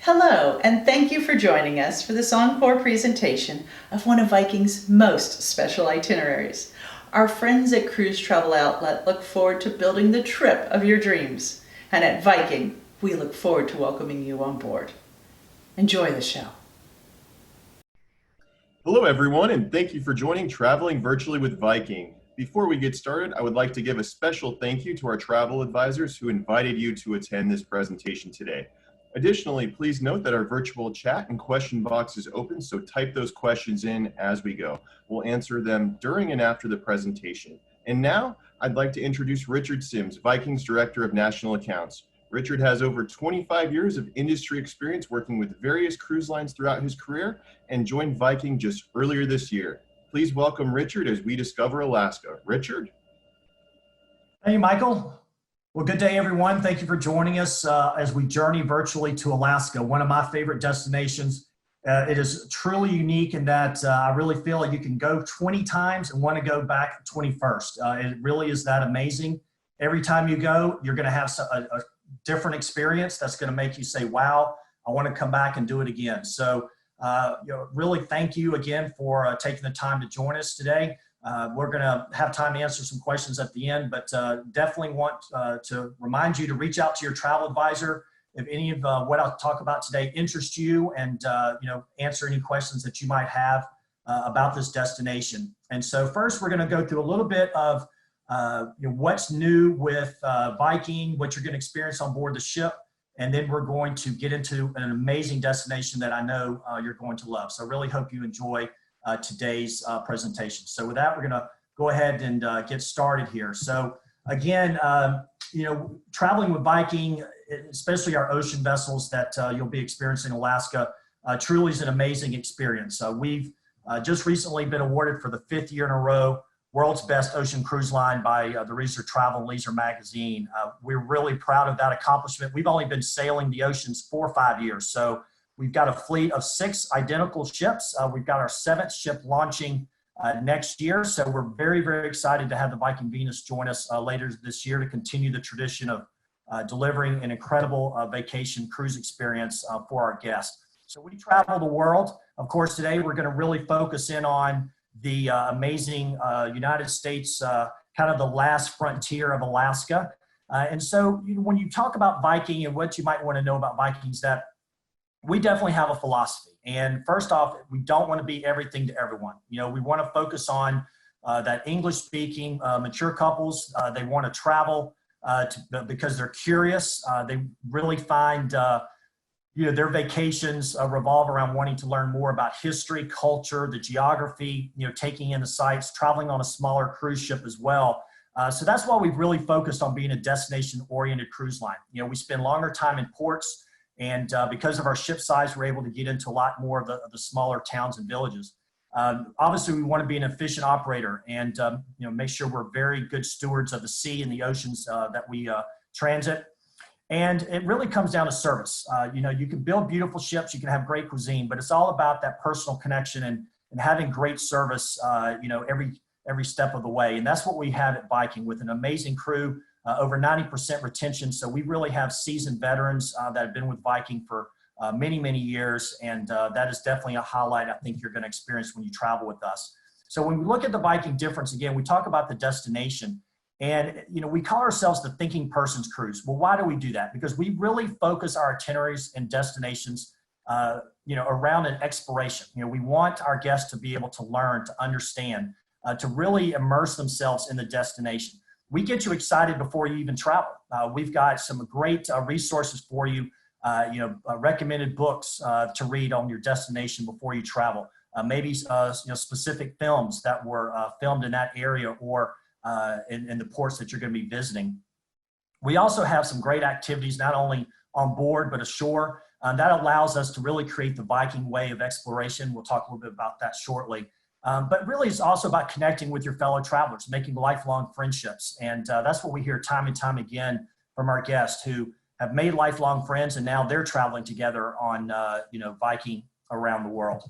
Hello, and thank you for joining us for this encore presentation of one of Viking's most special itineraries. Our friends at Cruise Travel Outlet look forward to building the trip of your dreams. And at Viking, we look forward to welcoming you on board. Enjoy the show. Hello, everyone, and thank you for joining Traveling Virtually with Viking. Before we get started, I would like to give a special thank you to our travel advisors who invited you to attend this presentation today. Additionally, please note that our virtual chat and question box is open, so type those questions in as we go. We'll answer them during and after the presentation. And now, I'd like to introduce Richard Sims, Viking's Director of National Accounts. Richard has over 25 years of industry experience working with various cruise lines throughout his career and joined Viking just earlier this year. Please welcome Richard as we discover Alaska. Richard? Hey, Michael. Well, good day, everyone. Thank you for joining us as we journey virtually to Alaska, one of my favorite destinations. It is truly unique in that I really feel like you can go 20 times and want to go back 21st. It really is that amazing. Every time you go, you're going to have a different experience that's going to make you say, wow, I want to come back and do it again. So, really thank you again for taking the time to join us today. We're going to have time to answer some questions at the end, but definitely want to remind you to reach out to your travel advisor if any of what I'll talk about today interests you, and answer any questions that you might have about this destination. And so first, we're going to go through a little bit of what's new with Viking, what you're going to experience on board the ship, and then we're going to get into an amazing destination that I know you're going to love. So I really hope you enjoy today's presentation. So with that, we're going to go ahead and get started here. So again, traveling with Viking, especially our ocean vessels that you'll be experiencing in Alaska, truly is an amazing experience. We've just recently been awarded for the 5th year in a row World's Best Ocean Cruise Line by the Leisure Travel and Leisure magazine. We're really proud of that accomplishment. We've only been sailing the oceans 4 or 5 years. So we've got a fleet of 6 identical ships. We've got our 7th ship launching next year. So we're very, very excited to have the Viking Venus join us later this year to continue the tradition of delivering an incredible vacation cruise experience for our guests. So we travel the world. Of course, today we're going to really focus in on the amazing United States, kind of the last frontier of Alaska. And so when you talk about Viking and what you might want to know about Vikings, that we definitely have a philosophy. And first off, we don't want to be everything to everyone. We want to focus on that English-speaking mature couples. They want to travel because they're curious. They really find their vacations revolve around wanting to learn more about history, culture, the geography, taking in the sights, traveling on a smaller cruise ship as well. So that's why we've really focused on being a destination-oriented cruise line. We spend longer time in ports, and because of our ship size, we're able to get into a lot more of the smaller towns and villages. Obviously, we want to be an efficient operator and make sure we're very good stewards of the sea and the oceans that we transit. And it really comes down to service. You can build beautiful ships, you can have great cuisine, but it's all about that personal connection and having great service, every step of the way. And that's what we have at Viking with an amazing crew, over 90% retention. So we really have seasoned veterans that have been with Viking for many, many years. And that is definitely a highlight I think you're going to experience when you travel with us. So when we look at the Viking difference, again, we talk about the destination. And, we call ourselves the thinking person's cruise. Well, why do we do that? Because we really focus our itineraries and destinations, around an exploration. We want our guests to be able to learn, to understand, to really immerse themselves in the destination. We get you excited before you even travel. We've got some great resources for you, recommended books to read on your destination before you travel. Maybe, specific films that were filmed in that area or in the ports that you're going to be visiting. We also have some great activities, not only on board, but ashore. That allows us to really create the Viking way of exploration. We'll talk a little bit about that shortly. But really, it's also about connecting with your fellow travelers, making lifelong friendships. And that's what we hear time and time again from our guests who have made lifelong friends, and now they're traveling together on, Viking around the world.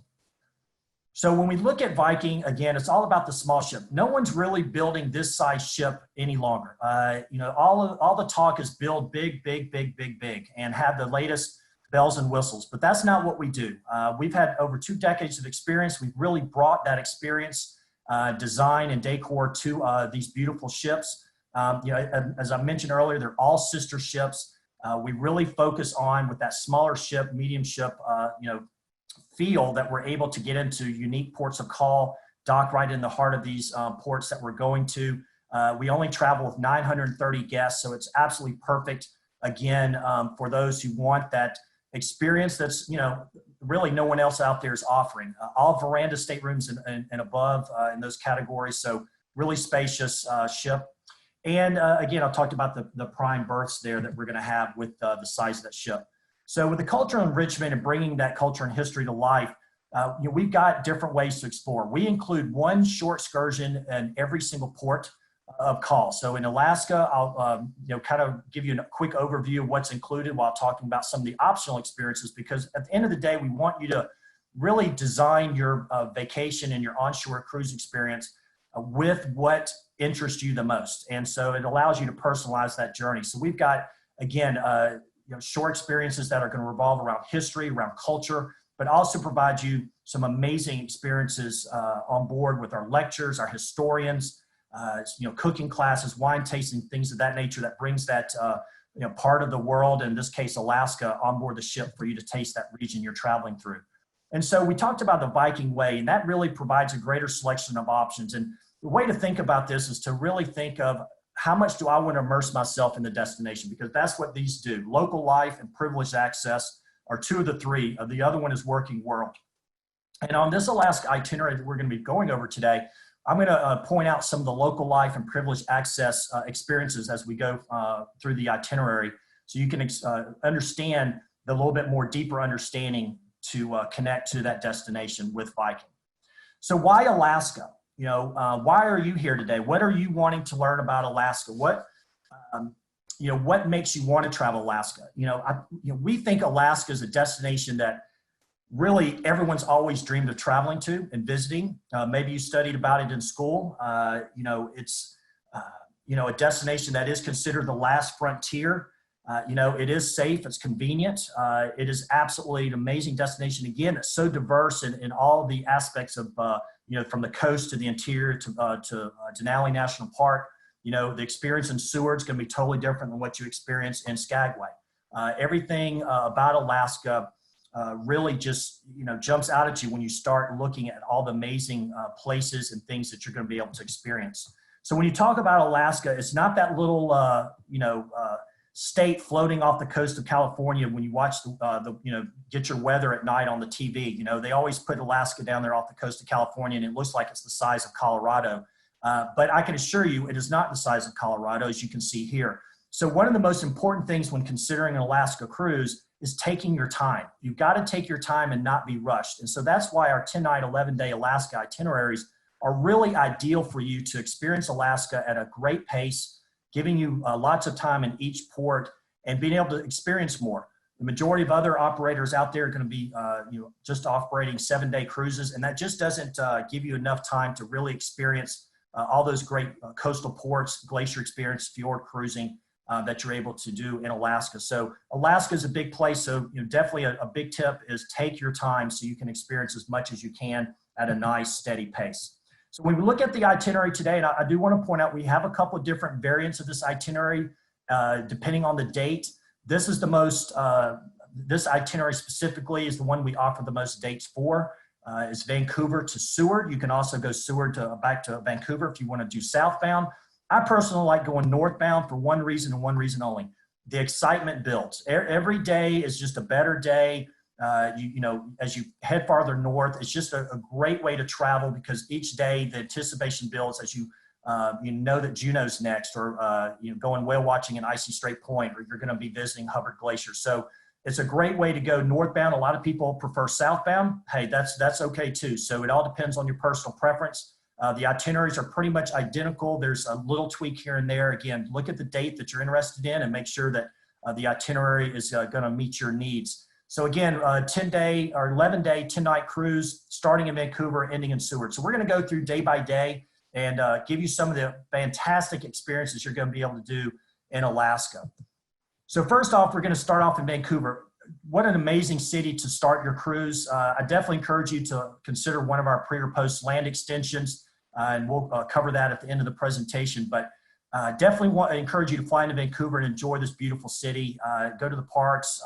So when we look at Viking, again, it's all about the small ship. No one's really building this size ship any longer. All the talk is build big, big, big, big, big, and have the latest bells and whistles, but that's not what we do. We've had over 2 decades of experience. We've really brought that experience, design and decor to these beautiful ships. As I mentioned earlier, they're all sister ships. We really focus on, with that smaller ship, medium ship, feel that we're able to get into unique ports of call, dock right in the heart of these ports that we're going to. We only travel with 930 guests, so it's absolutely perfect, again, for those who want that experience that's, really no one else out there is offering. All veranda staterooms and above in those categories, so really spacious ship. And again, I talked about the prime berths there that we're going to have with the size of that ship. So with the cultural enrichment and bringing that culture and history to life, we've got different ways to explore. We include one short excursion in every single port of call. So in Alaska, I'll kind of give you a quick overview of what's included while talking about some of the optional experiences, because at the end of the day, we want you to really design your vacation and your onshore cruise experience with what interests you the most. And so it allows you to personalize that journey. So we've got, again, short experiences that are going to revolve around history, around culture, but also provide you some amazing experiences on board with our lectures, our historians, cooking classes, wine tasting, things of that nature that brings that part of the world, in this case Alaska, on board the ship for you to taste that region you're traveling through. And so we talked about the Viking way, and that really provides a greater selection of options. And the way to think about this is to really think of, how much do I want to immerse myself in the destination? Because that's what these do. Local life and privileged access are 2 of the 3. The other one is working world. And on this Alaska itinerary that we're going to be going over today, I'm going to point out some of the local life and privileged access experiences as we go through the itinerary, so you can understand the little bit more deeper understanding to connect to that destination with Viking. So why Alaska? Why are you here today? What are you wanting to learn about Alaska? What makes you want to travel Alaska? We think Alaska is a destination that really everyone's always dreamed of traveling to and visiting. Maybe you studied about it in school. It's a destination that is considered the last frontier. It is safe, it's convenient. It is absolutely an amazing destination. Again, it's so diverse in all the aspects of, from the coast to the interior to Denali National Park. The experience in Seward is going to be totally different than what you experience in Skagway. Everything about Alaska really just, jumps out at you when you start looking at all the amazing places and things that you're going to be able to experience. So when you talk about Alaska, it's not that little, state floating off the coast of California. When you watch get your weather at night on the TV, they always put Alaska down there off the coast of California, and it looks like it's the size of Colorado. But I can assure you it is not the size of Colorado, as you can see here. So one of the most important things when considering an Alaska cruise is taking your time. You've got to take your time and not be rushed. And so that's why our 10-night, 11-day Alaska itineraries are really ideal for you to experience Alaska at a great pace, giving you lots of time in each port and being able to experience more. The majority of other operators out there are going to be just operating 7-day cruises, and that just doesn't give you enough time to really experience all those great coastal ports, glacier experience, fjord cruising that you're able to do in Alaska. So Alaska is a big place, so definitely a big tip is take your time so you can experience as much as you can at a nice steady pace. So when we look at the itinerary today, and I do want to point out we have a couple of different variants of this itinerary depending on the date. This is the most, this itinerary specifically is the one we offer the most dates for. It's Vancouver to Seward. You can also go Seward back to Vancouver if you want to do southbound. I personally like going northbound for one reason and one reason only. The excitement builds. Every day is just a better day. As you head farther north, it's just a great way to travel, because each day the anticipation builds as you know that Juneau's next, or going whale watching in Icy Strait Point, or you're going to be visiting Hubbard Glacier. So it's a great way to go northbound. A lot of people prefer southbound. Hey, that's okay too. So it all depends on your personal preference. The itineraries are pretty much identical. There's a little tweak here and there. Again, look at the date that you're interested in and make sure that the itinerary is going to meet your needs. So again, 10-day or 11-day, 10-night cruise starting in Vancouver, ending in Seward. So we're going to go through day by day and give you some of the fantastic experiences you're going to be able to do in Alaska. So first off, we're going to start off in Vancouver. what an amazing city to start your cruise. I definitely encourage you to consider one of our pre or post land extensions, and we'll cover that at the end of the presentation. But definitely encourage you to fly into Vancouver and enjoy this beautiful city. Go to the parks,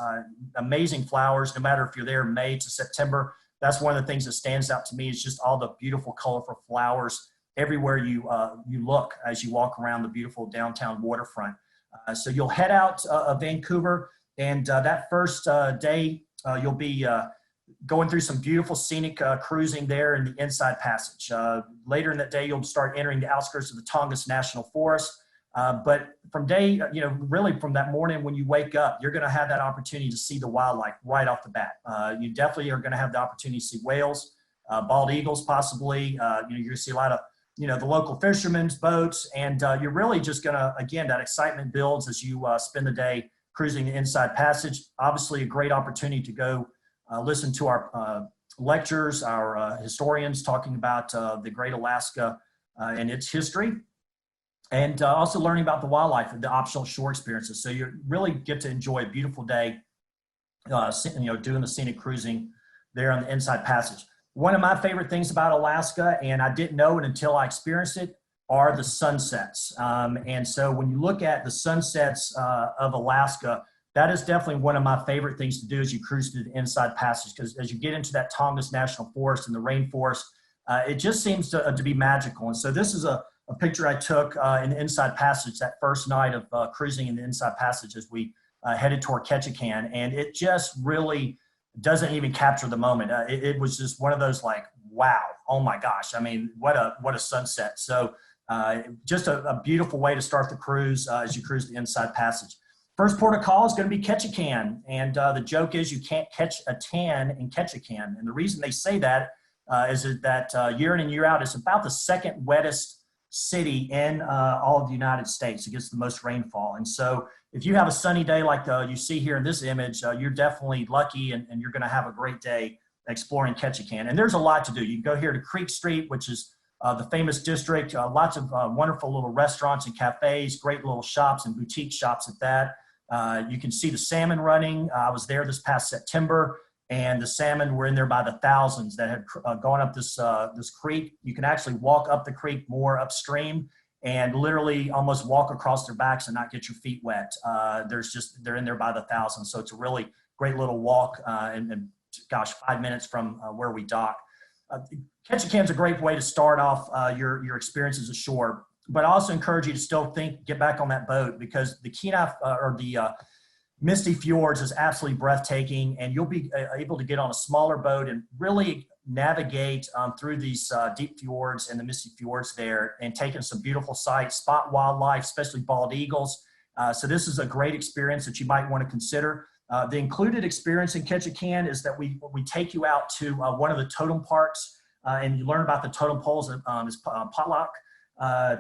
amazing flowers, no matter if you're there May to September. That's one of the things that stands out to me is just all the beautiful, colorful flowers everywhere you look as you walk around the beautiful downtown waterfront. So you'll head out of Vancouver, and that first day you'll be going through some beautiful scenic cruising there in the Inside Passage. Later in that day, you'll start entering the outskirts of the Tongass National Forest. But from really from that morning when you wake up, you're going to have that opportunity to see the wildlife right off the bat. You definitely are going to have the opportunity to see whales, bald eagles possibly. You're going to see a lot of the local fishermen's boats, and you're really just going to, again, that excitement builds as you spend the day cruising the Inside Passage. Obviously a great opportunity to go listen to our lectures, our historians talking about the Great Alaska and its history, and also learning about the wildlife and the optional shore experiences. So you really get to enjoy a beautiful day, doing the scenic cruising there on the Inside Passage. One of my favorite things about Alaska, and I didn't know it until I experienced it, are the sunsets. And so when you look at the sunsets of Alaska, that is definitely one of my favorite things to do as you cruise through the Inside Passage, because as you get into that Tongass National Forest and the rainforest, it just seems to be magical. And so this is a picture I took in the Inside Passage that first night of cruising in the Inside Passage as we headed toward Ketchikan, and it just really doesn't even capture the moment. It was just one of those like, wow, oh my gosh. I mean, what a sunset. So just a beautiful way to start the cruise as you cruise the Inside Passage. First port of call is going to be Ketchikan. And the joke is you can't catch a tan in Ketchikan. And the reason they say that is that year in and year out, it's about the second wettest city in all of the United States. It gets the most rainfall. And so if you have a sunny day like you see here in this image, you're definitely lucky, and you're going to have a great day exploring Ketchikan. And there's a lot to do. You can go here to Creek Street, which is the famous district, lots of wonderful little restaurants and cafes, great little shops and boutique shops at that. You can see the salmon running. I was there this past September, and the salmon were in there by the thousands that had gone up this creek. You can actually walk up the creek more upstream and literally almost walk across their backs and not get your feet wet. They're in there by the thousands. So it's a really great little walk, and gosh, 5 minutes from where we dock. Ketchikan's a great way to start off your experiences ashore, but I also encourage you to still get back on that boat, because the Kenai or the Misty Fjords is absolutely breathtaking, and you'll be able to get on a smaller boat and really navigate through these deep fjords and the Misty Fjords there, and taking some beautiful sights, spot wildlife, especially bald eagles. So this is a great experience that you might want to consider. The included experience in Ketchikan is that we take you out to one of the totem parks, and you learn about the totem poles. It's Potluck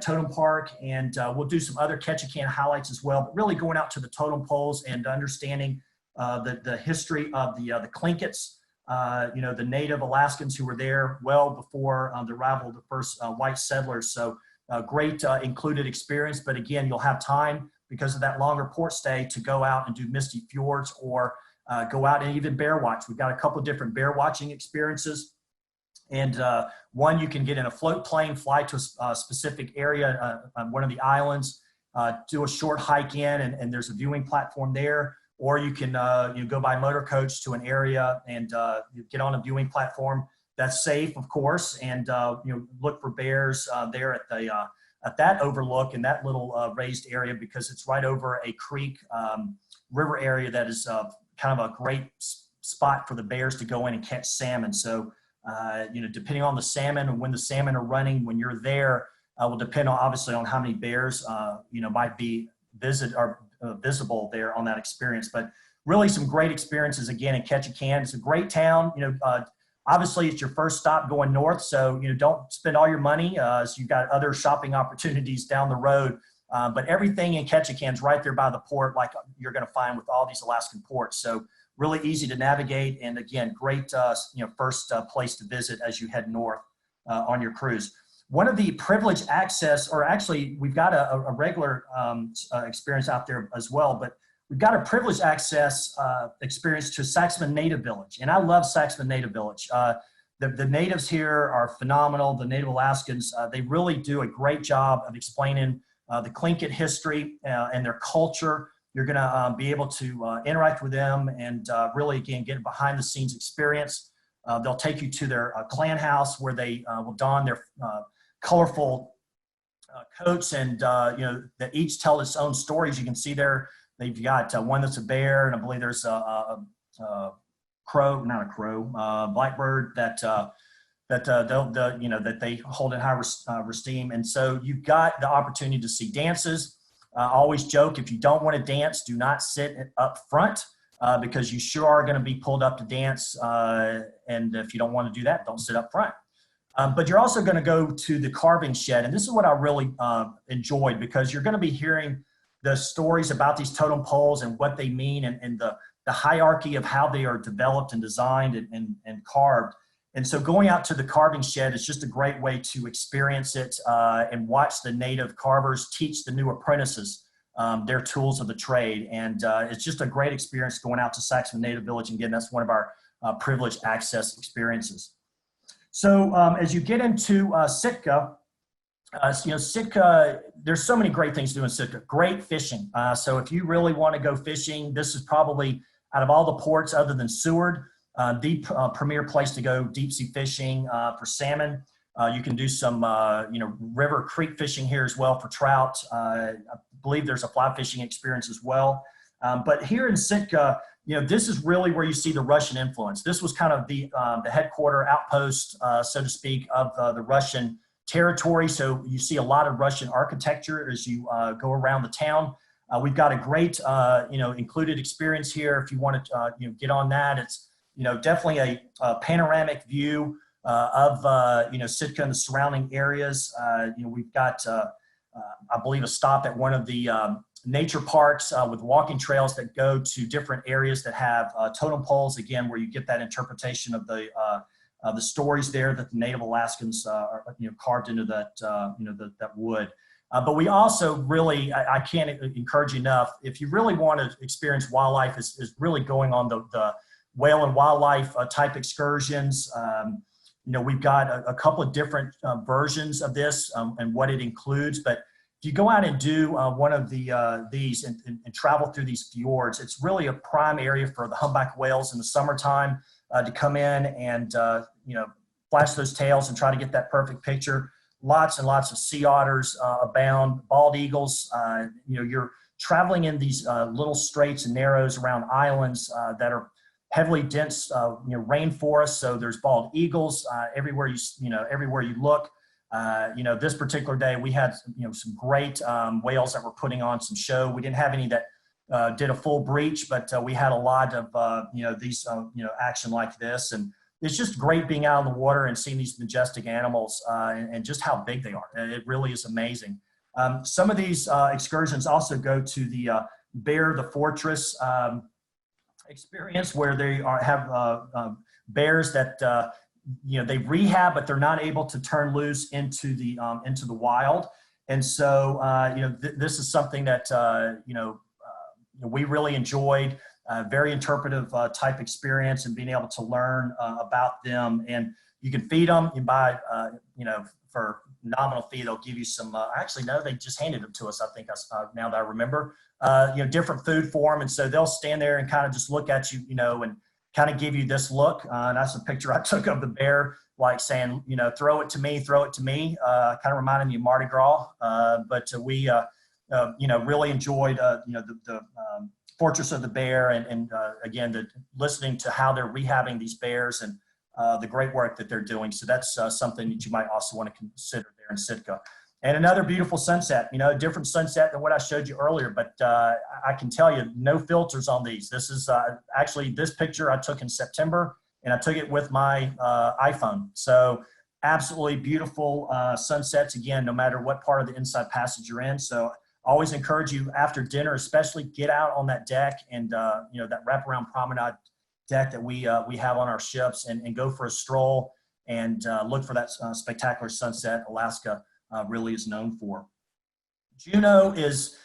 Totem Park, and we'll do some other Ketchikan highlights as well, but really going out to the totem poles and understanding the history of the Tlingits, the native Alaskans who were there well before the arrival of the first white settlers. So great included experience, but again, you'll have time because of that longer port stay to go out and do Misty Fjords, or go out and even bear watch. We've got a couple of different bear watching experiences. And one, you can get in a float plane, fly to a specific area on one of the islands, do a short hike in, and there's a viewing platform there. Or you can go by motor coach to an area and you get on a viewing platform. That's safe, of course, and look for bears there at that overlook in that little raised area, because it's right over a creek river area that is kind of a great spot for the bears to go in and catch salmon. So depending on the salmon and when the salmon are running, when you're there, will depend on obviously on how many bears might be visible there on that experience. But really some great experiences again in Ketchikan. It's a great town. Obviously it's your first stop going north, so don't spend all your money. So you've got other shopping opportunities down the road. But everything in Ketchikan's right there by the port, like you're going to find with all these Alaskan ports. So really easy to navigate, and again, great first place to visit as you head north on your cruise. One of the privileged access, or actually we've got a regular experience out there as well, but we've got a privileged access experience to Saxman Native Village. And I love Saxman Native Village. The natives here are phenomenal. The Native Alaskans, they really do a great job of explaining the Tlingit history and their culture. You're going to be able to interact with them and really, again, get a behind the scenes experience. They'll take you to their clan house where they will don their colorful coats, and that each tell its own stories. You can see there they've got one that's a bear, and I believe there's a crow, not a crow, blackbird that that they hold in high esteem. And so you've got the opportunity to see dances. I always joke, if you don't want to dance, do not sit up front. Because you sure are going to be pulled up to dance. And if you don't want to do that, don't sit up front. But you're also going to go to the carving shed. And this is what I really enjoyed, because you're going to be hearing the stories about these totem poles and what they mean, and the hierarchy of how they are developed and designed and carved. And so going out to the carving shed is just a great way to experience it and watch the native carvers teach the new apprentices their tools of the trade. And it's just a great experience going out to Saxman Native Village. And again, that's one of our privileged access experiences. So as you get into Sitka, Sitka, there's so many great things to do in Sitka. Great fishing. So if you really want to go fishing, this is probably, out of all the ports other than Seward, the premier place to go deep sea fishing for salmon. You can do some, river creek fishing here as well for trout. I believe there's a fly fishing experience as well. But here in Sitka, this is really where you see the Russian influence. This was kind of the headquarter outpost, so to speak, of the Russian territory. So you see a lot of Russian architecture as you go around the town. We've got a great, included experience here. If you want to, get on that, it's, definitely a panoramic view of Sitka and the surrounding areas. We've got, I believe, a stop at one of the nature parks with walking trails that go to different areas that have totem poles. Again, where you get that interpretation of the stories there that the Native Alaskans are carved into that that wood. But we also really, I can't encourage you enough, if you really want to experience wildlife, is really going on the whale and wildlife type excursions. We've got a couple of different versions of this and what it includes. But if you go out and do one of these and travel through these fjords, it's really a prime area for the humpback whales in the summertime to come in and flash those tails and try to get that perfect picture. Lots and lots of sea otters abound, bald eagles. You're traveling in these little straits and narrows around islands that are heavily dense, rainforest. So there's bald eagles everywhere you look. This particular day we had some great whales that were putting on some show. We didn't have any that did a full breach, but we had a lot of these action like this. And it's just great being out in the water and seeing these majestic animals and just how big they are. And it really is amazing. Some of these excursions also go to the Bear the Fortress experience, where they have bears that they rehab, but they're not able to turn loose into the wild. And so this is something that we really enjoyed. Very interpretive type experience, and being able to learn about them. And you can feed them. You buy, for nominal fee, they'll give you some. Actually, no, they just handed them to us. I think now that I remember, different food for them. And so they'll stand there and kind of just look at you, and kind of give you this look. And that's a picture I took of the bear, like saying, throw it to me, throw it to me. Kind of reminded me of Mardi Gras. But we, really enjoyed, the Fortress of the Bear, and again, listening to how they're rehabbing these bears and the great work that they're doing. So that's something that you might also want to consider there in Sitka. And another beautiful sunset, a different sunset than what I showed you earlier, but I can tell you, no filters on these. This is actually, this picture I took in September, and I took it with my iPhone. So absolutely beautiful sunsets, again, no matter what part of the Inside Passage you're in. So always encourage you after dinner, especially, get out on that deck and that wraparound promenade deck that we have on our ships, and go for a stroll and look for that spectacular sunset Alaska really is known for. Juneau is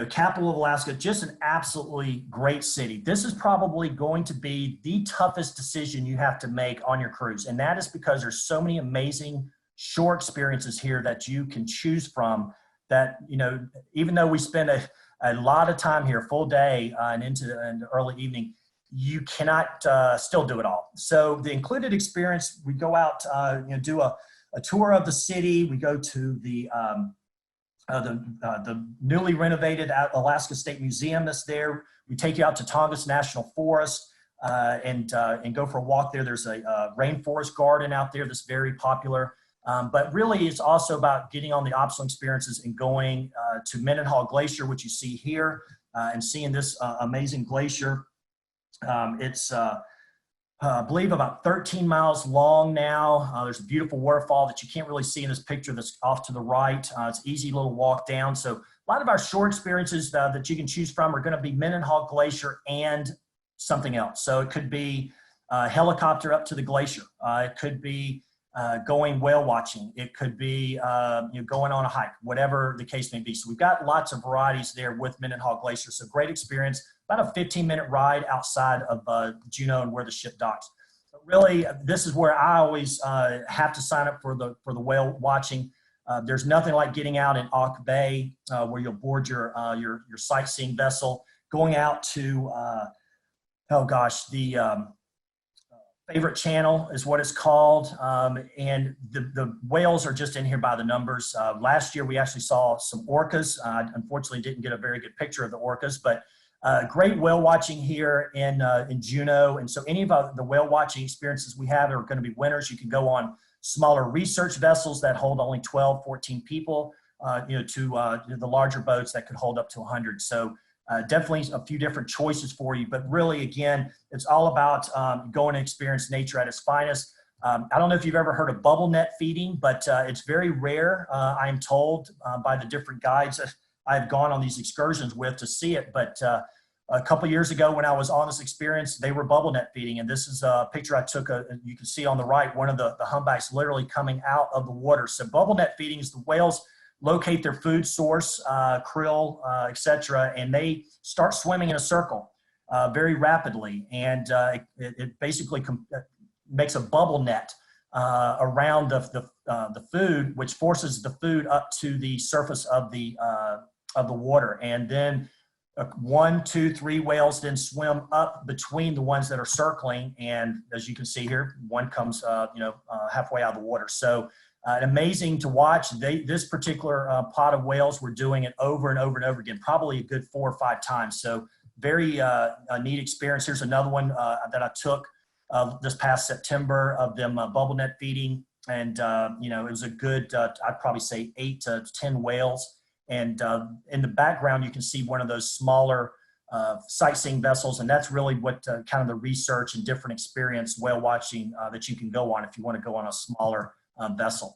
capital of Alaska, just an absolutely great city. This is probably going to be the toughest decision you have to make on your cruise. And that is because there's so many amazing shore experiences here that you can choose from that, even though we spend a lot of time here, full day and into the early evening, you cannot still do it all. So the included experience, we go out, do a tour of the city. We go to the newly renovated Alaska State Museum that's there. We take you out to Tongass National Forest and go for a walk there. There's a rainforest garden out there that's very popular. But really, it's also about getting on the optional experiences and going to Mendenhall Glacier, which you see here, and seeing this amazing glacier. It's I believe about 13 miles long now. There's a beautiful waterfall that you can't really see in this picture that's off to the right. It's an easy little walk down. So a lot of our shore experiences that you can choose from are going to be Mendenhall Glacier and something else. So it could be a helicopter up to the glacier. It could be going whale watching. It could be going on a hike, whatever the case may be. So we've got lots of varieties there with Mendenhall Glacier. So great experience. About a 15-minute ride outside of Juneau and where the ship docks. But really, this is where I always have to sign up for the whale watching. There's nothing like getting out in Auk Bay where you'll board your sightseeing vessel, going out to the Favorite Channel is what it's called, and the whales are just in here by the numbers. Last year we actually saw some orcas. Unfortunately, didn't get a very good picture of the orcas, but great whale watching here in Juneau. And so any of the whale watching experiences we have are going to be winners. You can go on smaller research vessels that hold only 12, 14 people, to the larger boats that could hold up to 100. So definitely a few different choices for you. But really, again, it's all about going to experience nature at its finest. I don't know if you've ever heard of bubble net feeding, but it's very rare, I'm told, by the different guides that I've gone on these excursions with to see it. But a couple of years ago when I was on this experience, they were bubble net feeding. And this is a picture I took. You can see on the right, one of the humpbacks literally coming out of the water. So bubble net feeding is the whales locate their food source, krill, etc., and they start swimming in a circle very rapidly. And it basically makes a bubble net around the food, which forces the food up to the surface of the water. And then 1, 2, 3 whales then swim up between the ones that are circling. And as you can see here, one comes halfway out of the water. So amazing to watch. This particular pod of whales, we're doing it over and over and over again, probably a good 4 or 5 times. So very neat experience. Here's another one that I took this past September of them bubble net feeding. And, it was a good, I'd probably say 8 to 10 whales. And in the background, you can see one of those smaller sightseeing vessels. And that's really what kind of the research and different experience whale watching that you can go on if you want to go on a smaller vessel.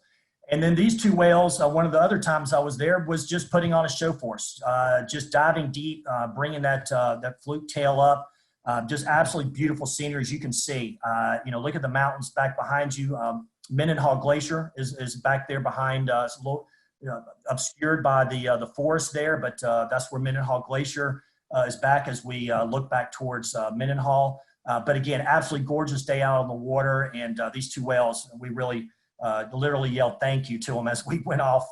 And then these 2 whales, one of the other times I was there was just putting on a show for us, just diving deep, bringing that fluke tail up, just absolutely beautiful scenery as you can see. Look at the mountains back behind you. Mendenhall Glacier is back there behind us, a little obscured by the forest there, but that's where Mendenhall Glacier is back as we look back towards Mendenhall. But again, absolutely gorgeous day out on the water, and these 2 whales, we really literally yelled thank you to them as we went off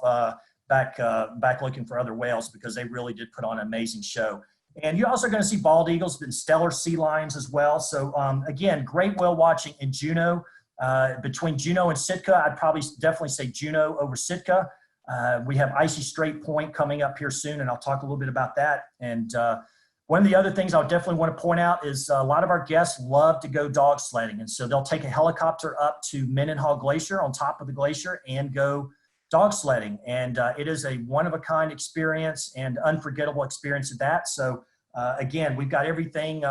back looking for other whales, because they really did put on an amazing show. And you're also going to see bald eagles and stellar sea lions as well. So again, great whale watching in Juneau. Between Juneau and Sitka, I'd probably definitely say Juneau over Sitka. We have Icy Strait Point coming up here soon, and I'll talk a little bit about that. And one of the other things I would definitely want to point out is a lot of our guests love to go dog sledding. And so they'll take a helicopter up to Mendenhall Glacier on top of the glacier and go dog sledding. And it is a one-of-a-kind experience and unforgettable experience at that. So again, we've got everything,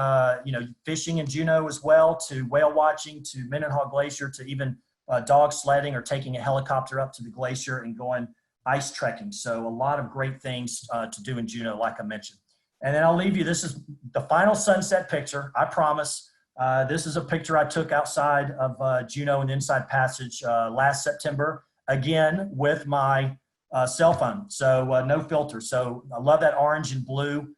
fishing in Juneau as well, to whale watching, to Mendenhall Glacier, to even dog sledding or taking a helicopter up to the glacier and going ice trekking. So a lot of great things to do in Juneau, like I mentioned. And then I'll leave you. This is the final sunset picture, I promise. This is a picture I took outside of Juneau and Inside Passage last September, again, with my cell phone, so no filter. So I love that orange and blue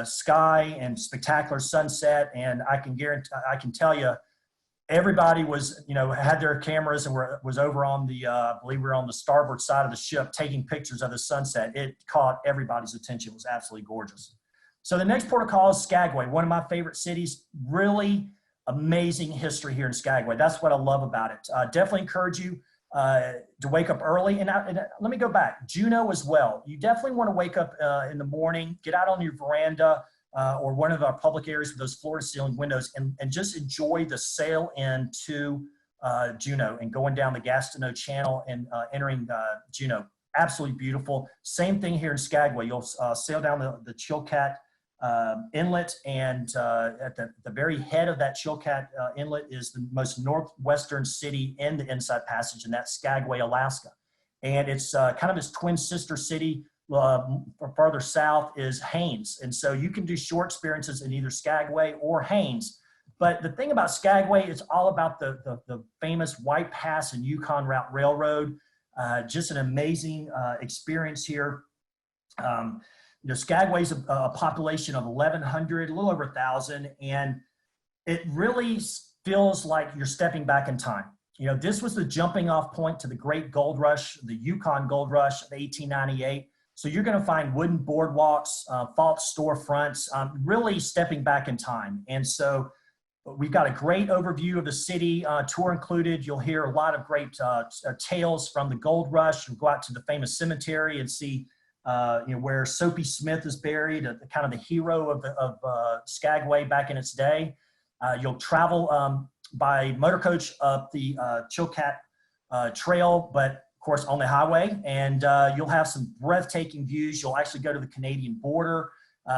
sky and spectacular sunset. And I can tell you, everybody was, had their cameras and was over on the, I believe we were on the starboard side of the ship taking pictures of the sunset. It caught everybody's attention. It was absolutely gorgeous. So the next port of call is Skagway, one of my favorite cities. Really amazing history here in Skagway. That's what I love about it. Definitely encourage you to wake up early. And let me go back, Juneau as well. You definitely want to wake up in the morning, get out on your veranda or one of our public areas with those floor to ceiling windows and just enjoy the sail into Juneau and going down the Gastineau Channel and entering Juneau. Absolutely beautiful. Same thing here in Skagway. You'll sail down the Chilkat Inlet, and at the very head of that Chilkat Inlet is the most northwestern city in the Inside Passage, and that's Skagway, Alaska. And it's kind of its twin sister city farther south is Haines. And so you can do short experiences in either Skagway or Haines. But the thing about Skagway, it's all about the famous White Pass and Yukon Route Railroad. Just an amazing experience here. Skagway's a population of 1,100, a little over 1,000, and it really feels like you're stepping back in time. This was the jumping off point to the great gold rush, the Yukon gold rush of 1898. So you're going to find wooden boardwalks, false storefronts, really stepping back in time. And so we've got a great overview of the city, tour included. You'll hear a lot of great tales from the gold rush. You'll go out to the famous cemetery and see where Soapy Smith is buried, kind of the hero of Skagway back in its day. You'll travel by motor coach up the Chilkat Trail, but of course on the highway, and you'll have some breathtaking views. You'll actually go to the Canadian border.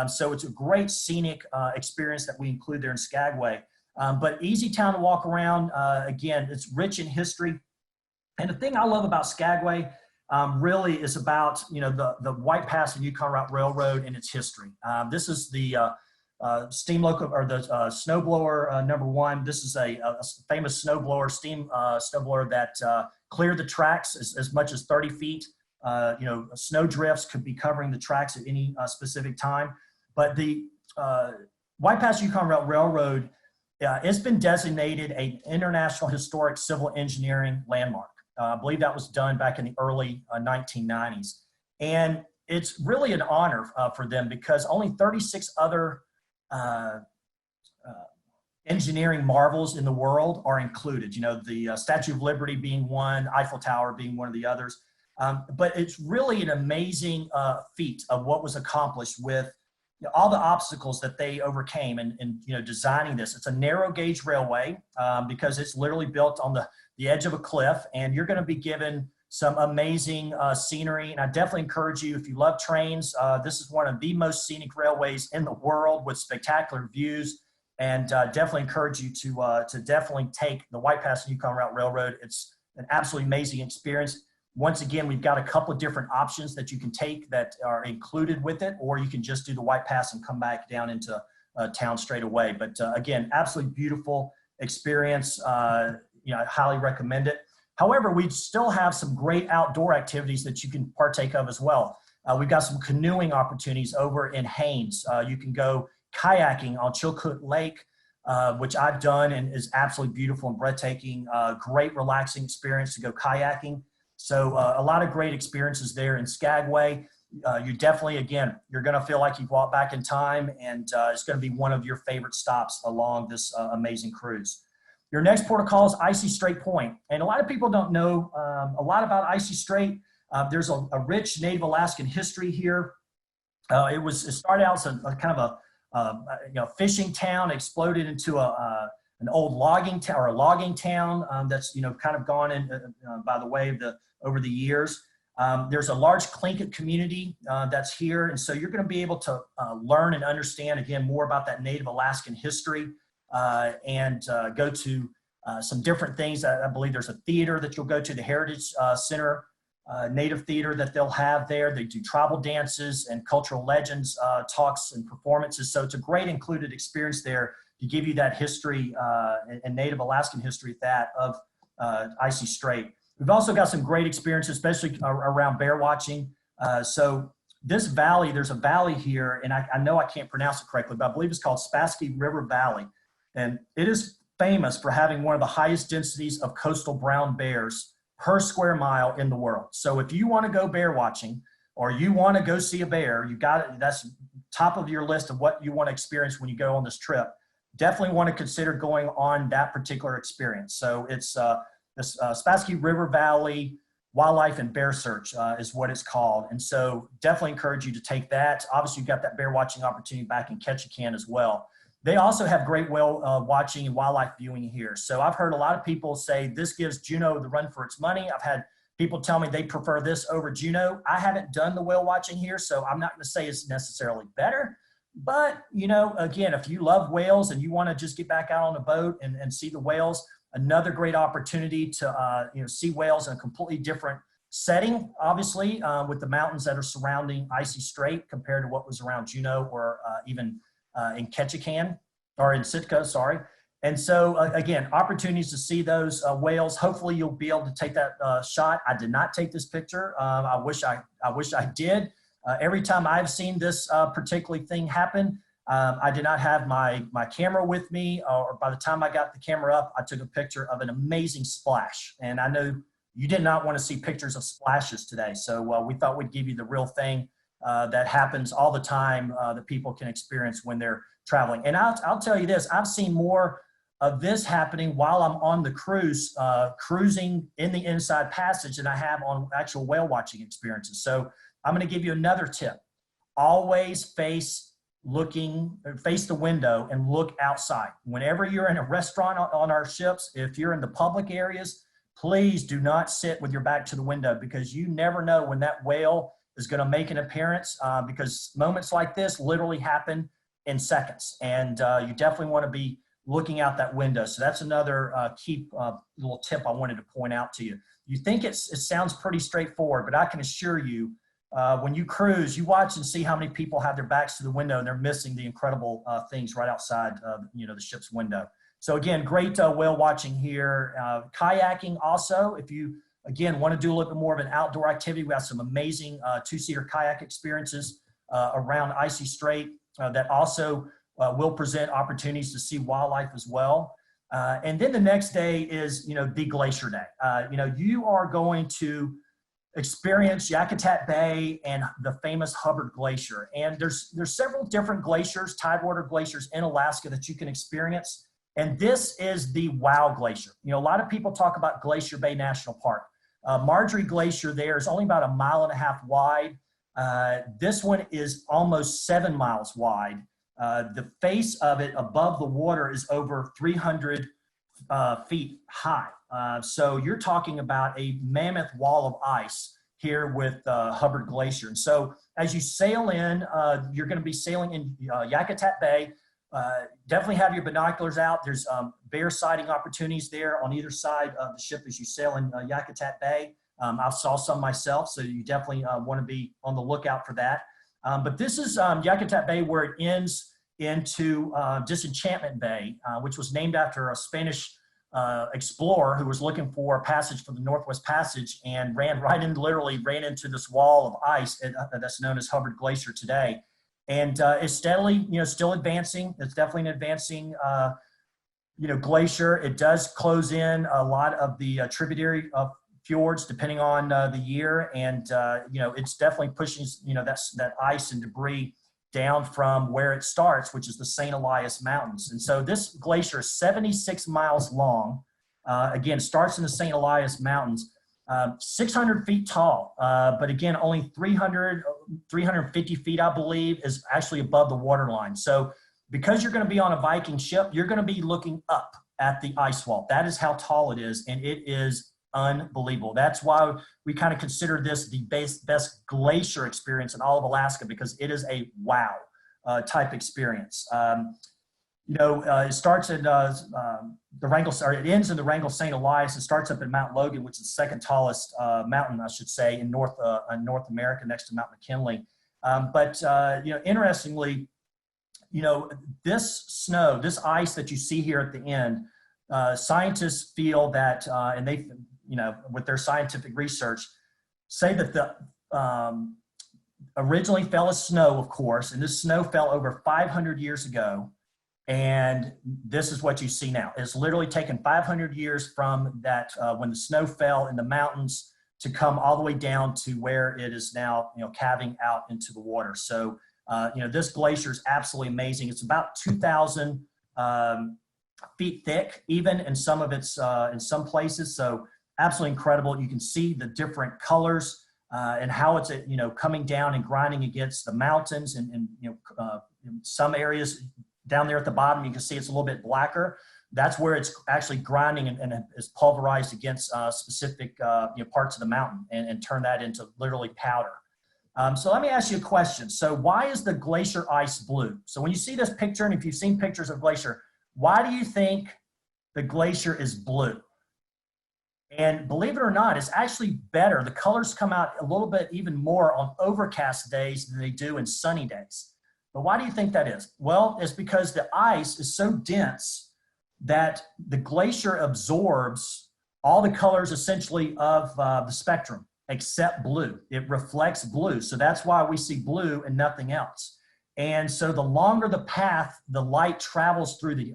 So it's a great scenic experience that we include there in Skagway. But easy town to walk around. Again, it's rich in history. And the thing I love about Skagway really is about the White Pass and Yukon Route Railroad and its history. This is the steam locomotive, or the snowblower number one. This is a famous snowblower, steam snowblower that cleared the tracks as much as 30 feet. Snow drifts could be covering the tracks at any specific time. But the White Pass Yukon Route Railroad, it's been designated an International Historic Civil Engineering Landmark. I believe that was done back in the early 1990s. And it's really an honor for them because only 36 other engineering marvels in the world are included. The Statue of Liberty being one, Eiffel Tower being one of the others. But it's really an amazing feat of what was accomplished with all the obstacles that they overcame in designing this. It's a narrow gauge railway because it's literally built on the edge of a cliff, and you're going to be given some amazing scenery. And I definitely encourage you, if you love trains, this is one of the most scenic railways in the world with spectacular views. And definitely encourage you to definitely take the White Pass and Yukon Route Railroad. It's an absolutely amazing experience. Once again, we've got a couple of different options that you can take that are included with it, or you can just do the White Pass and come back down into town straight away. But again, absolutely beautiful experience. I highly recommend it. However, we still have some great outdoor activities that you can partake of as well. We've got some canoeing opportunities over in Haines. You can go kayaking on Chilkoot Lake, which I've done and is absolutely beautiful and breathtaking. Great relaxing experience to go kayaking. So a lot of great experiences there in Skagway. You definitely, again, you're going to feel like you've walked back in time, and it's going to be one of your favorite stops along this amazing cruise. Your next port of call is Icy Strait Point. And a lot of people don't know a lot about Icy Strait. There's a rich Native Alaskan history here. It started out as a kind of a fishing town, exploded into an old logging town, or a logging town that's kind of gone in by the way of over the years. There's a large Tlingit community that's here, and so you're going to be able to learn and understand again more about that Native Alaskan history and go to some different things. I believe there's a theater that you'll go to, the Heritage Center Native Theater that they'll have there. They do tribal dances and cultural legends talks and performances. So it's a great included experience there to give you that history and Native Alaskan history of Icy Strait. We've also got some great experiences, especially around bear watching. So this valley, there's a valley here, and I know I can't pronounce it correctly, but I believe it's called Spassky River Valley. And it is famous for having one of the highest densities of coastal brown bears per square mile in the world. So if you want to go bear watching or you want to go see a bear, you got it. That's top of your list of what you want to experience when you go on this trip. Definitely want to consider going on that particular experience. So it's this Spassky River Valley Wildlife and Bear Search is what it's called. And so definitely encourage you to take that. Obviously, you've got that bear watching opportunity back in Ketchikan as well. They also have great whale watching and wildlife viewing here. So I've heard a lot of people say this gives Juneau the run for its money. I've had people tell me they prefer this over Juneau. I haven't done the whale watching here, so I'm not going to say it's necessarily better. But, you know, again, if you love whales and you want to just get back out on a boat and see the whales, another great opportunity to, see whales in a completely different setting, obviously, with the mountains that are surrounding Icy Strait compared to what was around Juneau or even in Ketchikan, or in Sitka, sorry. And so, again, opportunities to see those whales. Hopefully you'll be able to take that shot. I did not take this picture. I wish I did. Every time I've seen this particular thing happen, I did not have my camera with me, or by the time I got the camera up, I took a picture of an amazing splash. And I know you did not want to see pictures of splashes today. So we thought we'd give you the real thing that happens all the time that people can experience when they're traveling. And I'll tell you this, I've seen more of this happening while I'm on the cruise, cruising in the inside passage than I have on actual whale watching experiences. So I'm going to give you another tip. Always face the window and look outside. Whenever you're in a restaurant on our ships, if you're in the public areas, please do not sit with your back to the window, because you never know when that whale is going to make an appearance, because moments like this literally happen in seconds. And you definitely want to be looking out that window. So that's another key little tip I wanted to point out to you. You think it sounds pretty straightforward, but I can assure you, when you cruise, you watch and see how many people have their backs to the window and they're missing the incredible things right outside the ship's window. So again, great whale watching here. Kayaking also, if you, again, want to do a little bit more of an outdoor activity, we have some amazing two-seater kayak experiences around Icy Strait that also will present opportunities to see wildlife as well. And then the next day is, the glacier day. You are going to experience Yakutat Bay and the famous Hubbard Glacier. And there's several different glaciers, tidewater glaciers in Alaska that you can experience. And this is the Wow Glacier. A lot of people talk about Glacier Bay National Park. Marjorie Glacier there is only about 1.5 miles wide. This one is almost 7 miles wide. The face of it above the water is over 300 feet high. So you're talking about a mammoth wall of ice here with Hubbard Glacier. And so as you sail in, you're going to be sailing in Yakutat Bay. Definitely have your binoculars out. There's bear sighting opportunities there on either side of the ship as you sail in Yakutat Bay. I saw some myself, so you definitely want to be on the lookout for that. But this is Yakutat Bay, where it ends into Disenchantment Bay, which was named after a Spanish explorer who was looking for a passage for the Northwest Passage and literally ran into this wall of ice that's known as Hubbard Glacier today. And it's steadily, still advancing. It's definitely an advancing, glacier. It does close in a lot of the tributary fjords, depending on the year. And, it's definitely pushing, that ice and debris down from where it starts, which is the St. Elias Mountains. And so this glacier is 76 miles long. Again, starts in the St. Elias Mountains, 600 feet tall. But again, only 350 feet, I believe, is actually above the waterline. So because you're going to be on a Viking ship, you're going to be looking up at the ice wall. That is how tall it is. And it is unbelievable. That's why we kind of consider this the best glacier experience in all of Alaska, because it is a wow type experience. It starts in the Wrangell, or it ends in the Wrangell St. Elias. It starts up in Mount Logan, which is the second tallest mountain, I should say, in North America, next to Mount McKinley. Interestingly, this snow, this ice that you see here at the end, scientists feel that, and they, with their scientific research, say that the originally fell as snow, of course, and this snow fell over 500 years ago. And this is what you see now. It's literally taken 500 years from that when the snow fell in the mountains to come all the way down to where it is now, calving out into the water. So, this glacier is absolutely amazing. It's about 2,000 feet thick, even in some of its, in some places. So absolutely incredible. You can see the different colors and how it's, coming down and grinding against the mountains and in some areas down there at the bottom, you can see it's a little bit blacker. That's where it's actually grinding and is pulverized against specific parts of the mountain and turn that into literally powder. So let me ask you a question. So why is the glacier ice blue? So when you see this picture, and if you've seen pictures of glacier, why do you think the glacier is blue? And believe it or not, it's actually better. The colors come out a little bit even more on overcast days than they do in sunny days. But why do you think that is? Well, it's because the ice is so dense that the glacier absorbs all the colors essentially of the spectrum except blue. It reflects blue. So that's why we see blue and nothing else. And so the longer the path the light travels through the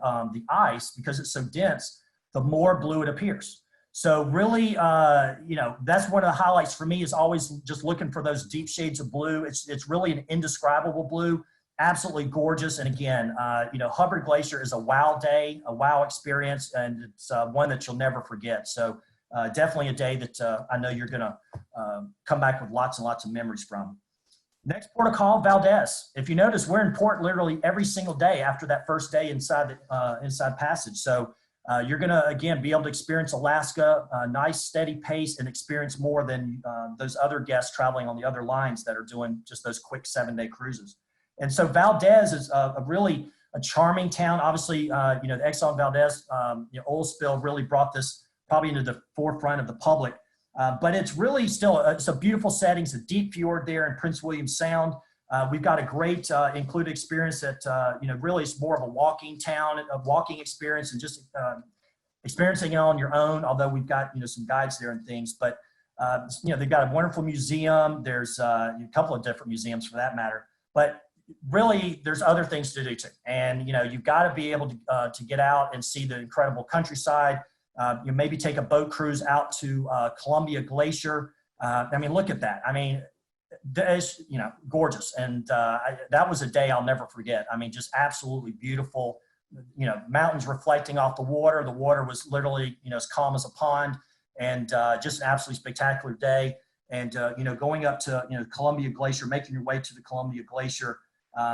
ice, because it's so dense, the more blue it appears. So really, that's one of the highlights for me, is always just looking for those deep shades of blue. It's really an indescribable blue, absolutely gorgeous. And again, Hubbard Glacier is a wow day, a wow experience, and it's one that you'll never forget. So definitely a day that I know you're gonna come back with lots and lots of memories from. Next port of call, Valdez. If you notice, we're in port literally every single day after that first day inside passage. So you're gonna, again, be able to experience Alaska, a nice steady pace, and experience more than those other guests traveling on the other lines that are doing just those quick 7-day cruises. And so Valdez is a really a charming town. Obviously, the Exxon Valdez oil spill really brought this probably into the forefront of the public. But it's really still, it's a beautiful setting. It's a deep fjord there in Prince William Sound. We've got a great included experience that, really is more of a walking town, a walking experience, and just experiencing it on your own, although we've got, some guides there and things. But, they've got a wonderful museum. There's a couple of different museums for that matter. But really, there's other things to do too. And, you've got to be able to get out and see the incredible countryside. You maybe take a boat cruise out to Columbia Glacier. Look at that. It's, gorgeous. And that was a day I'll never forget. Just absolutely beautiful, mountains reflecting off the water. The water was literally, as calm as a pond, and just an absolutely spectacular day. And, going up to, Columbia Glacier, making your way to the Columbia Glacier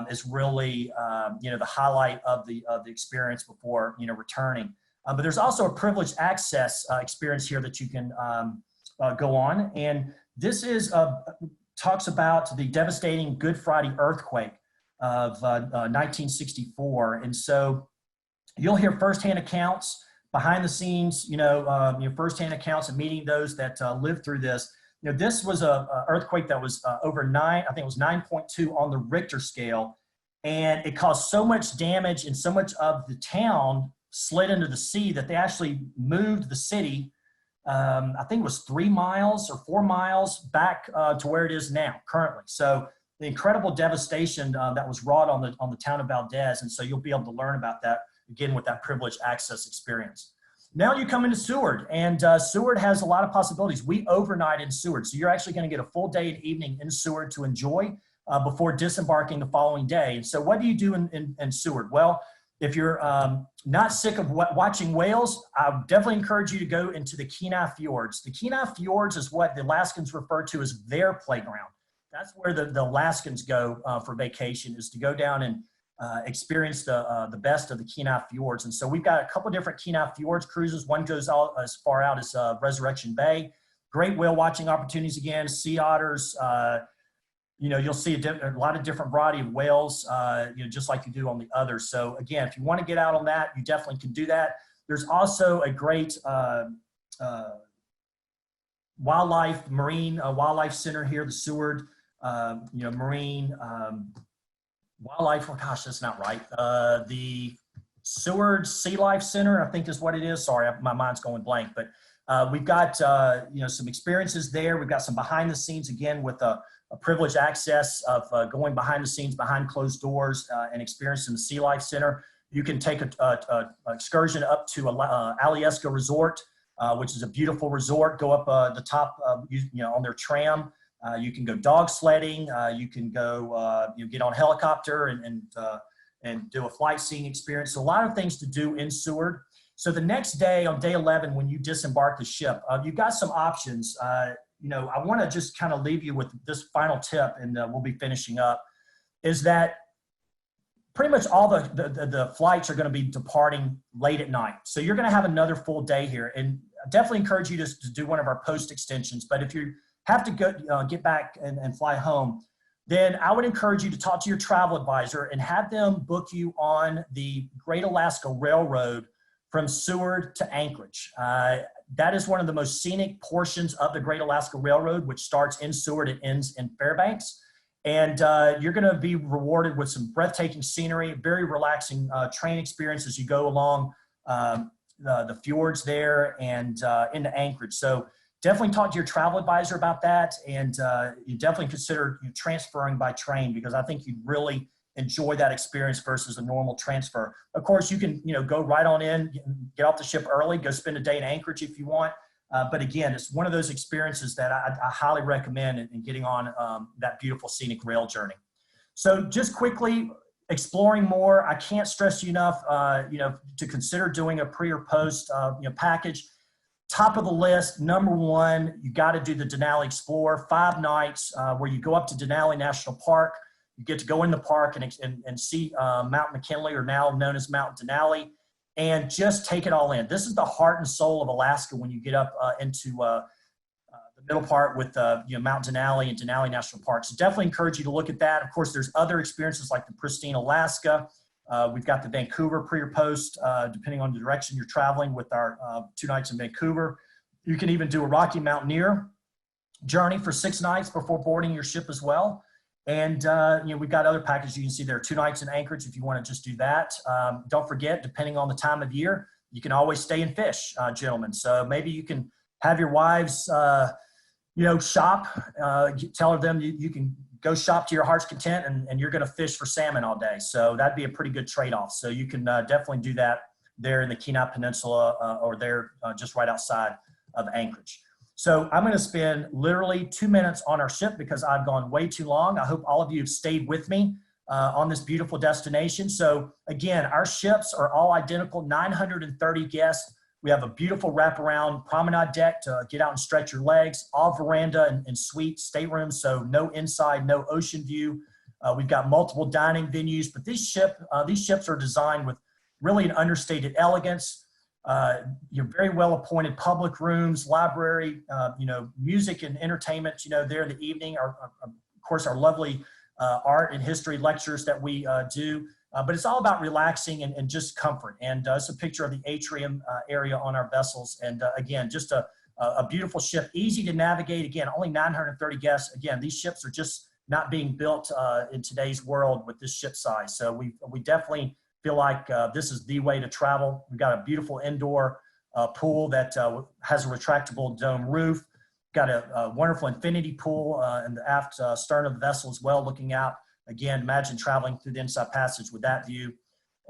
is really, the highlight of the experience before, returning. But there's also a privileged access experience here that you can go on. And this is talks about the devastating Good Friday earthquake of 1964. And so you'll hear firsthand accounts, behind the scenes, firsthand accounts and meeting those that lived through this. This was a earthquake that was over 9.2 on the Richter scale. And it caused so much damage, and so much of the town slid into the sea that they actually moved the city, I think it was 3 miles or 4 miles back to where it is now currently. So the incredible devastation that was wrought on the town of Valdez. And so you'll be able to learn about that again with that privileged access experience. Now you come into Seward, and Seward has a lot of possibilities. We overnight in Seward. So you're actually going to get a full day and evening in Seward to enjoy before disembarking the following day. And so what do you do in Seward? Well, if you're not sick of watching whales, I would definitely encourage you to go into the Kenai Fjords. The Kenai Fjords is what the Alaskans refer to as their playground. That's where the Alaskans go for vacation, is to go down and experience the best of the Kenai Fjords. And so we've got a couple of different Kenai Fjords cruises. One goes out as far out as Resurrection Bay. Great whale watching opportunities again, sea otters. You'll see a lot of different variety of whales, just like you do on the others. So again, if you want to get out on that, you definitely can do that. There's also a great marine wildlife center here, the Seward, marine wildlife. Oh gosh, that's not right. The Seward Sea Life Center, I think is what it is. Sorry, my mind's going blank, but We've got some experiences there. We've got some behind the scenes again with a privileged access of going behind the scenes, behind closed doors, and experiencing the Sea Life Center. You can take a excursion up to Alyeska Resort, which is a beautiful resort. Go up the top, on their tram. You can go dog sledding. You can go, get on a helicopter and do a flight seeing experience. So a lot of things to do in Seward. So the next day, on day 11, when you disembark the ship, you've got some options. I want to just kind of leave you with this final tip, and we'll be finishing up, is that pretty much all the flights are going to be departing late at night. So you're going to have another full day here. And I definitely encourage you to do one of our post extensions. But if you have to go get back and fly home, then I would encourage you to talk to your travel advisor and have them book you on the Great Alaska Railroad from Seward to Anchorage. That is one of the most scenic portions of the Great Alaska Railroad, which starts in Seward and ends in Fairbanks. And you're going to be rewarded with some breathtaking scenery, very relaxing train experience as you go along the fjords there and into Anchorage. So definitely talk to your travel advisor about that, and you definitely consider transferring by train, because I think you'd really enjoy that experience versus a normal transfer. Of course, you can go right on in, get off the ship early, go spend a day in Anchorage if you want. But again, it's one of those experiences that I highly recommend in getting on that beautiful scenic rail journey. So just quickly, exploring more, I can't stress you enough, to consider doing a pre or post package. Top of the list, number one, you got to do the Denali Explorer, 5 nights where you go up to Denali National Park. You get to go in the park and see Mount McKinley, or now known as Mount Denali, and just take it all in. This is the heart and soul of Alaska when you get up into the middle part with Mount Denali and Denali National Park. So definitely encourage you to look at that. Of course, there's other experiences like the pristine Alaska. We've got the Vancouver pre or post, depending on the direction you're traveling, with our 2 nights in Vancouver. You can even do a Rocky Mountaineer journey for 6 nights before boarding your ship as well. And we've got other packages you can see there. 2 nights in Anchorage if you want to just do that. Don't forget, depending on the time of year, you can always stay and fish, gentlemen. So maybe you can have your wives, shop. Tell them you can go shop to your heart's content, and you're going to fish for salmon all day. So that'd be a pretty good trade-off. So you can definitely do that there in the Kenai Peninsula or there just right outside of Anchorage. So I'm going to spend literally 2 minutes on our ship because I've gone way too long. I hope all of you have stayed with me on this beautiful destination. So again, our ships are all identical, 930 guests. We have a beautiful wraparound promenade deck to get out and stretch your legs, all veranda and suite staterooms, so no inside, no ocean view. We've got multiple dining venues, but these ships are designed with really an understated elegance. Very well appointed public rooms, library, music and entertainment, there in the evening. Of course, our lovely art and history lectures that we do. But it's all about relaxing and just comfort. And it's a picture of the atrium area on our vessels. And again, just a beautiful ship, easy to navigate. Again, only 930 guests. Again, these ships are just not being built in today's world with this ship size. So we definitely feel like this is the way to travel. We've got a beautiful indoor pool that has a retractable dome roof. Got a wonderful infinity pool in the aft stern of the vessel as well, looking out. Again, imagine traveling through the inside passage with that view.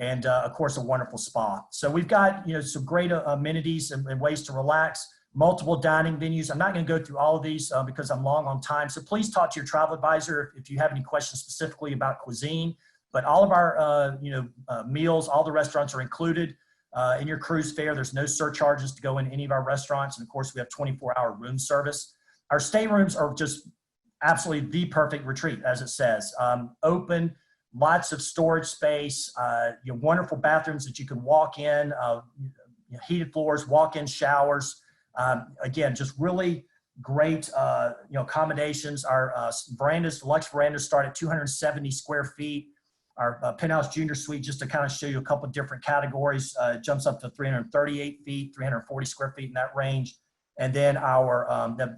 And of course, a wonderful spa. So we've got some great amenities and ways to relax, multiple dining venues. I'm not going to go through all of these because I'm long on time. So please talk to your travel advisor if you have any questions specifically about cuisine. But all of our meals, all the restaurants are included in your cruise fare. There's no surcharges to go in any of our restaurants. And of course, we have 24-hour room service. Our staterooms are just absolutely the perfect retreat, as it says. Open, lots of storage space, wonderful bathrooms that you can walk in, heated floors, walk-in showers. Again, just really great, accommodations. Our verandas, deluxe verandas start at 270 square feet. Our penthouse junior suite, just to kind of show you a couple of different categories, jumps up to 338 feet, 340 square feet in that range. And then our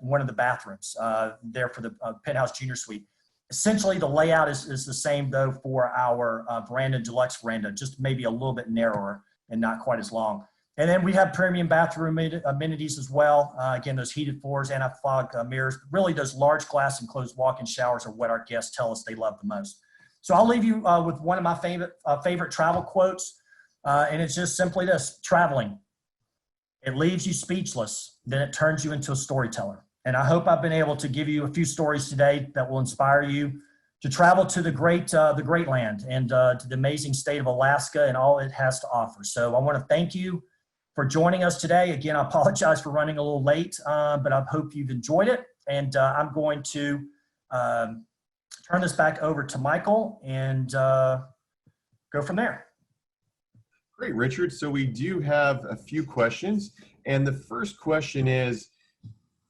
one of the bathrooms there for the penthouse junior suite. Essentially, the layout is the same, though, for our veranda, deluxe veranda, just maybe a little bit narrower and not quite as long. And then we have premium bathroom amenities as well. Again, those heated floors, anti-fog mirrors, really those large glass enclosed walk-in showers are what our guests tell us they love the most. So I'll leave you with one of my favorite travel quotes. And it's just simply this: traveling, it leaves you speechless, then it turns you into a storyteller. And I hope I've been able to give you a few stories today that will inspire you to travel to the great land and to the amazing state of Alaska and all it has to offer. So I want to thank you for joining us today. Again, I apologize for running a little late, but I hope you've enjoyed it. And I'm going to turn this back over to Michael and go from there. Great, Richard. So we do have a few questions. And the first question is,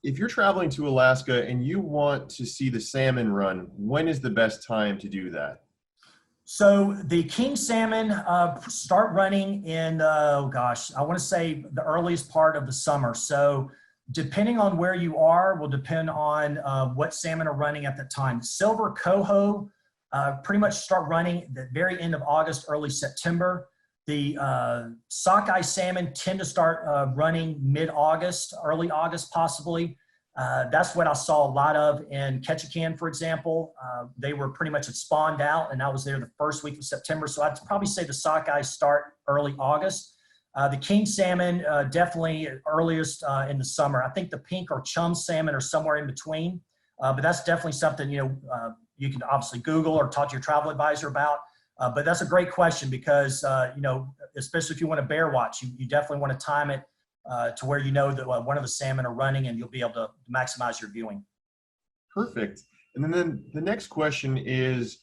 if you're traveling to Alaska and you want to see the salmon run, when is the best time to do that? So the king salmon start running in, I want to say the earliest part of the summer. So depending on where you are will depend on what salmon are running at that time. Silver coho pretty much start running at the very end of August, early September. The sockeye salmon tend to start running mid-August, early August possibly. That's what I saw a lot of in Ketchikan, for example. They were pretty much spawned out, and I was there the first week of September. So I'd probably say the sockeye start early August. The king salmon, definitely earliest in the summer. I think the pink or chum salmon are somewhere in between, but that's definitely something, you can obviously Google or talk to your travel advisor about. But that's a great question because, especially if you want to bear watch, you definitely want to time it to where you know that one of the salmon are running and you'll be able to maximize your viewing. Perfect. And then the next question is,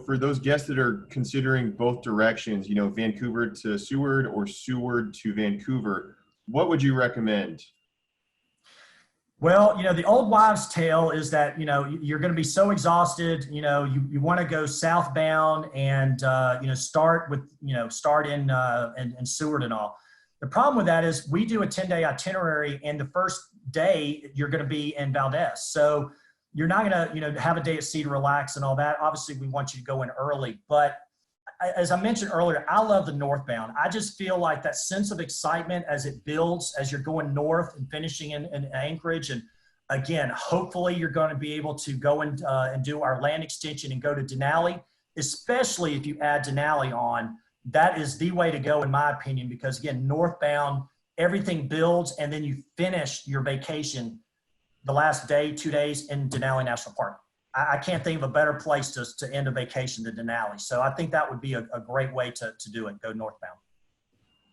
for those guests that are considering both directions, Vancouver to Seward or Seward to Vancouver, what would you recommend? Well, the old wives' tale is that, you're going to be so exhausted, you want to go southbound and, start in Seward and all. The problem with that is we do a 10-day itinerary, and the first day you're going to be in Valdez. So you're not going to, have a day at sea to relax and all that. Obviously, we want you to go in early. But as I mentioned earlier, I love the northbound. I just feel like that sense of excitement as it builds, as you're going north and finishing in Anchorage. And again, hopefully you're going to be able to go and do our land extension and go to Denali, especially if you add Denali on. That is the way to go, in my opinion, because again, northbound, everything builds, and then you finish your vacation the last day, 2 days in Denali National Park. I can't think of a better place to end a vacation than Denali. So I think that would be a great way to do it, go northbound.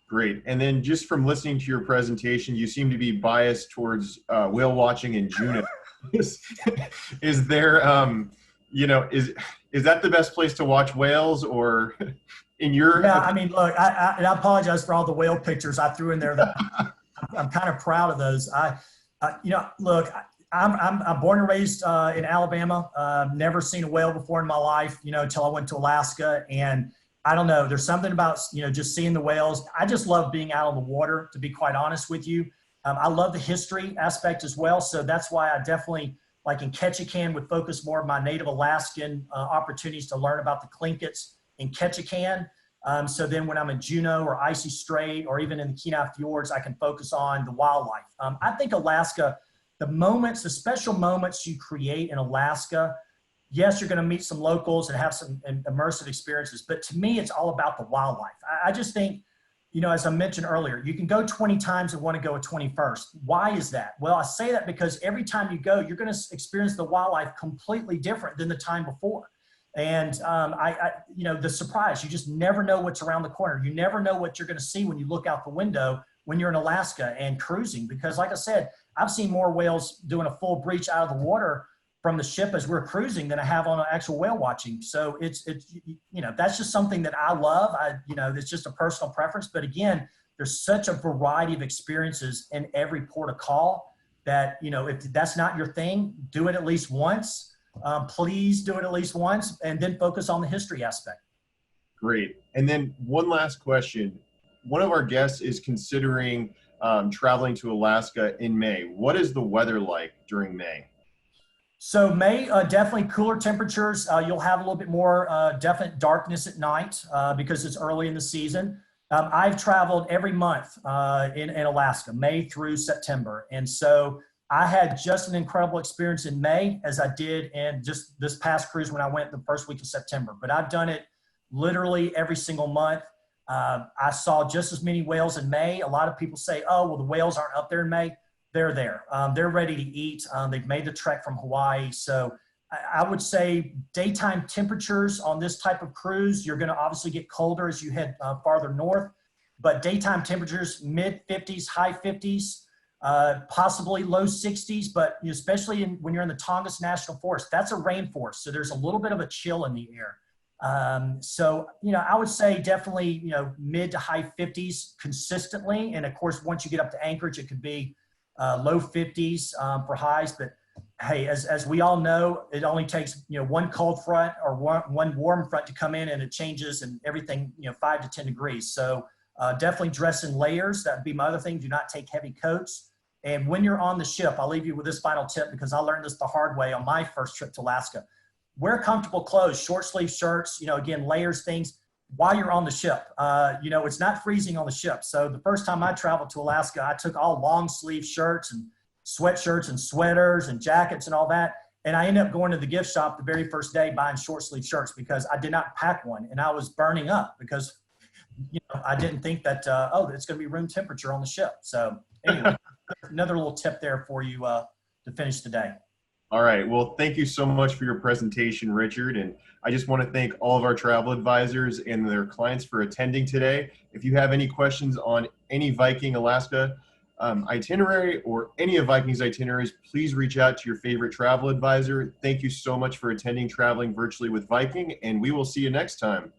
Great. And then just from listening to your presentation, you seem to be biased towards whale watching in Juneau. Is there, is that the best place to watch whales, or in your? Yeah, I mean, look, I apologize for all the whale pictures I threw in there. That I'm kind of proud of those. Look, I'm born and raised in Alabama. Never seen a whale before in my life, until I went to Alaska. And I don't know, there's something about, just seeing the whales. I just love being out on the water, to be quite honest with you. I love the history aspect as well. So that's why I definitely, like in Ketchikan, would focus more of my native Alaskan opportunities to learn about the Tlingits in Ketchikan. So then when I'm in Juneau or Icy Strait or even in the Kenai fjords, I can focus on the wildlife. I think Alaska, the special moments you create in Alaska, yes, you're going to meet some locals and have some immersive experiences, but to me, it's all about the wildlife. I just think, as I mentioned earlier, you can go 20 times and want to go a 21st. Why is that? Well, I say that because every time you go, you're going to experience the wildlife completely different than the time before. And the surprise, you just never know what's around the corner. You never know what you're going to see when you look out the window when you're in Alaska and cruising, because like I said, I've seen more whales doing a full breach out of the water from the ship as we're cruising than I have on an actual whale watching. So it's that's just something that I love. It's just a personal preference. But again, there's such a variety of experiences in every port of call that, if that's not your thing, do it at least once. Please do it at least once, and then focus on the history aspect. Great. And then one last question. One of our guests is considering traveling to Alaska in May. What is the weather like during May? So May, definitely cooler temperatures. You'll have a little bit more definite darkness at night because it's early in the season. I've traveled every month in Alaska, May through September. And so I had just an incredible experience in May as I did in just this past cruise when I went the first week of September. But I've done it literally every single month. I saw just as many whales in May. A lot of people say, oh, well, the whales aren't up there in May. They're there. They're ready to eat. They've made the trek from Hawaii. So I would say daytime temperatures on this type of cruise, you're going to obviously get colder as you head farther north, but daytime temperatures, mid 50s, high 50s, possibly low 60s, but especially when you're in the Tongass National Forest, that's a rainforest. So there's a little bit of a chill in the air. So, I would say definitely, mid to high 50s consistently. And of course, once you get up to Anchorage, it could be low 50s for highs, but hey, as we all know, it only takes, one cold front or one warm front to come in and it changes and everything, 5 to 10 degrees. So definitely dress in layers. That would be my other thing. Do not take heavy coats. And when you're on the ship, I'll leave you with this final tip because I learned this the hard way on my first trip to Alaska. Wear comfortable clothes, short sleeve shirts, again, layers, things while you're on the ship. It's not freezing on the ship. So the first time I traveled to Alaska, I took all long sleeve shirts and sweatshirts and sweaters and jackets and all that. And I ended up going to the gift shop the very first day buying short sleeve shirts because I did not pack one and I was burning up because, I didn't think that, it's going to be room temperature on the ship. So anyway, another little tip there for you to finish the day. All right. Well, thank you so much for your presentation, Richard. And I just want to thank all of our travel advisors and their clients for attending today. If you have any questions on any Viking Alaska itinerary or any of Viking's itineraries, please reach out to your favorite travel advisor. Thank you so much for attending Traveling Virtually with Viking, and we will see you next time.